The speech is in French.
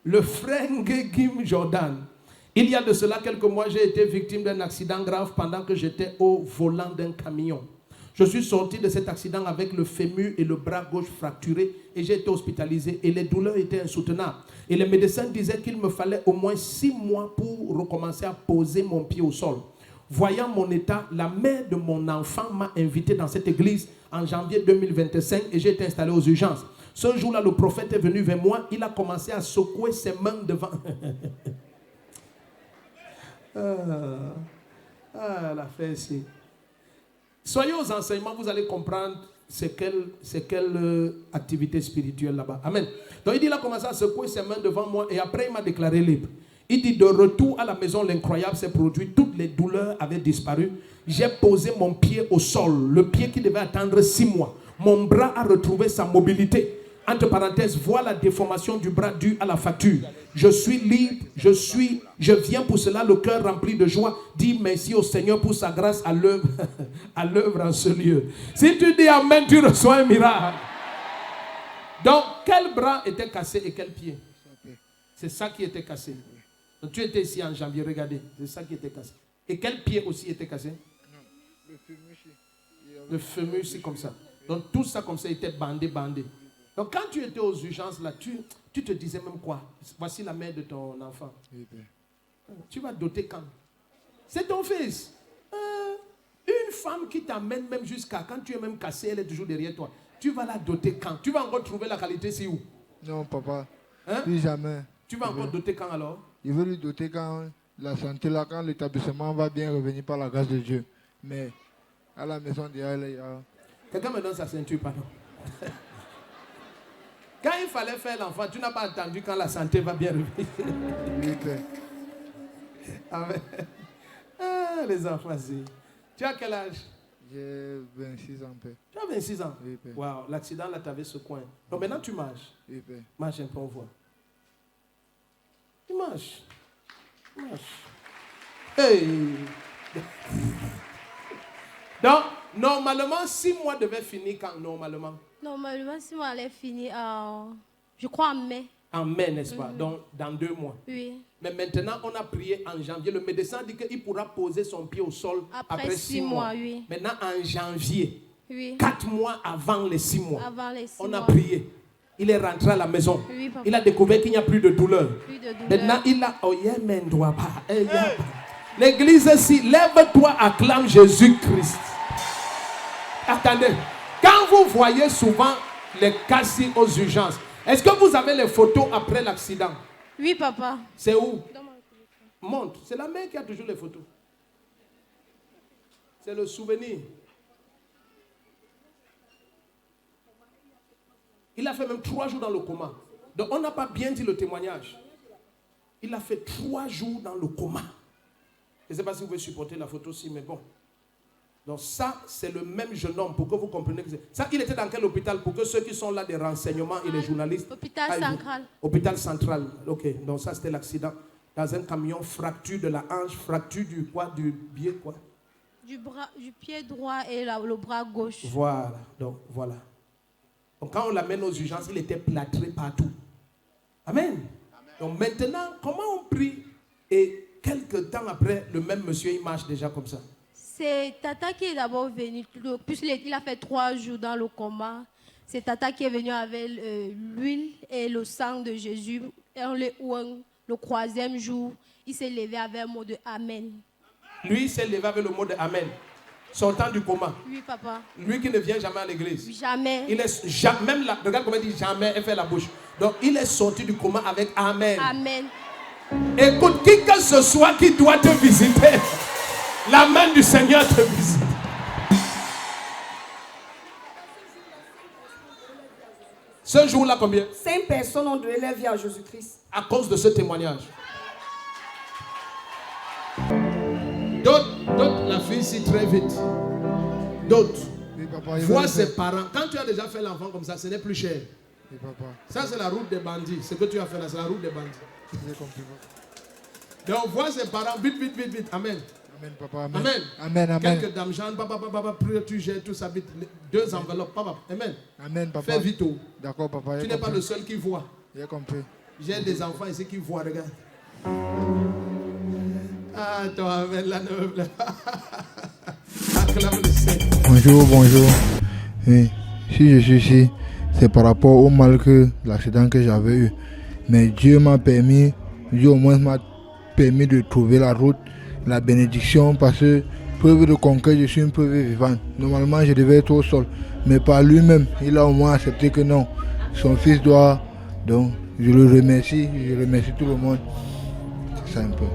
le frère Ngegim Jordan. Il y a de cela quelques mois, j'ai été victime d'un accident grave pendant que j'étais au volant d'un camion. Je suis sorti de cet accident avec le fémur et le bras gauche fracturé et j'ai été hospitalisé et les douleurs étaient insoutenables. Et les médecins disaient qu'il me fallait au moins 6 mois pour recommencer à poser mon pied au sol. Voyant mon état, la mère de mon enfant m'a invité dans cette église en janvier 2025 et j'ai été installé aux urgences. Ce jour-là, le prophète est venu vers moi, il a commencé à secouer ses mains devant... la fait ici. Soyez aux enseignements, vous allez comprendre c'est quelle activité spirituelle là-bas. Amen. Donc il dit, il a commencé à secouer ses mains devant moi et après il m'a déclaré libre. Il dit, de retour à la maison, l'incroyable s'est produit, toutes les douleurs avaient disparu. J'ai posé mon pied au sol, le pied qui devait attendre 6 mois. Mon bras a retrouvé sa mobilité. Entre parenthèses, voilà la déformation du bras due à la fracture. Je suis libre, je viens pour cela le cœur rempli de joie. Dis merci au Seigneur pour sa grâce à l'œuvre en ce lieu. Si tu dis amen, tu reçois un miracle. Donc, quel bras était cassé et quel pied? C'est ça qui était cassé. Donc, tu étais ici en janvier, regardez, c'est ça qui était cassé. Et quel pied aussi était cassé? Non, le fémur ici comme ça. Donc, tout ça comme ça était bandé. Donc, quand tu étais aux urgences, là, tu te disais même quoi? Voici la mère de ton enfant. Tu vas doter quand? C'est ton fils. Une femme qui t'amène même jusqu'à quand tu es même cassé, elle est toujours derrière toi. Tu vas la doter quand? Tu vas encore trouver la qualité, c'est où? Non, papa. Hein? Plus jamais. Tu vas encore doter quand alors? Il veut lui doter quand la santé, là, quand l'établissement va bien revenir par la grâce de Dieu. Mais à la maison, il y a... Quelqu'un me donne sa ceinture, pardon. Quand il fallait faire l'enfant, tu n'as pas attendu quand la santé va bien revenir. Amen. Ah, les enfants, tu as quel âge? J'ai 26 ans, père. Tu as 26 ans? Oui, père. Waouh, l'accident là, tu avais ce coin. Donc maintenant, tu marches. Oui, père. Marche un peu, on voit. Tu marches. Hey! Donc, normalement, 6 mois devaient finir quand? Normalement, 6 mois allait finir, je crois en mai. en mai, n'est-ce pas? Donc, dans 2 mois. Oui. Mais maintenant, on a prié en janvier. Le médecin dit qu'il pourra poser son pied au sol après 6 mois. Oui. Maintenant, en janvier, Oui. 4 mois avant les 6 mois, Avant les 6 on mois. a prié. Il est rentré à la maison. Oui, papa. Il a découvert qu'il n'y a plus de douleur. Plus de douleur. Maintenant, il a... Oh, yeah, mais doit pas. L'église ici, lève-toi, acclame Jésus-Christ. Attendez. Quand vous voyez souvent les cas aux urgences, est-ce que vous avez les photos après l'accident? Oui, papa. C'est où? Montre. C'est la mère qui a toujours les photos. C'est le souvenir. Il a fait même 3 jours dans le coma. Donc on n'a pas bien dit le témoignage. Il a fait 3 jours dans le coma. Je ne sais pas si vous pouvez supporter la photo aussi, mais bon. Donc ça, c'est le même jeune homme, pour que vous compreniez que c'est... Ça, il était dans quel hôpital? Pour que ceux qui sont là, des renseignements et les journalistes... Hôpital central. Hôpital central, ok. Donc ça, c'était l'accident. Dans un camion, fracture de la hanche, fracture du quoi? Du pied, quoi? Du pied droit et le bras gauche. Voilà, donc voilà. Donc quand on l'amène aux urgences, il était plâtré partout. Amen. Donc maintenant, comment on prie? Et quelques temps après, le même monsieur, il marche déjà comme ça. C'est Tata qui est d'abord venu, puisqu'il il a fait 3 jours dans le coma. C'est Tata qui est venu avec l'huile et le sang de Jésus. Et le 3e jour, il s'est levé avec un mot de Amen. Lui, il s'est levé avec le mot de Amen. Sortant du coma. Oui, papa. Lui qui ne vient jamais à l'église. Jamais. Il est même là, regarde comment il dit jamais, elle fait la bouche. Donc il est sorti du coma avec Amen. Amen. Écoute, qui que ce soit qui doit te visiter, la main du Seigneur te visite. Ce jour-là, combien? 5 personnes ont donné leur vie à Jésus-Christ. À cause de ce témoignage. D'autres, la fille ici très vite. D'autres. Oui, papa. Vois ses parents. Quand tu as déjà fait l'enfant comme ça, ce n'est plus cher. Oui, papa. Ça, c'est la route des bandits. Ce que tu as fait là, c'est la route des bandits. J'ai compris, papa. Donc, vois ses parents. Vite. Amen. Amen, papa. Amen. Amen. Quelques dames, Jean, papa, tu gères tout ça vite. 2 enveloppes, papa. Amen. Amen, papa. Fais vite. D'accord, papa. Tu n'es pas le seul qui voit. J'ai compris. J'ai des enfants ici qui voient, regarde. Ah, toi, avec la neuve. Acclame le Seigneur. Bonjour, bonjour. Oui, si je suis ici, c'est par rapport au mal que l'accident que j'avais eu. Mais Dieu au moins m'a permis de trouver la route, la bénédiction, parce que preuve de conquête, je suis une preuve vivante. Normalement, je devais être au sol, mais par lui-même, il a au moins accepté que non, son fils doit. Donc, je le remercie, je remercie tout le monde. C'est ça un peu.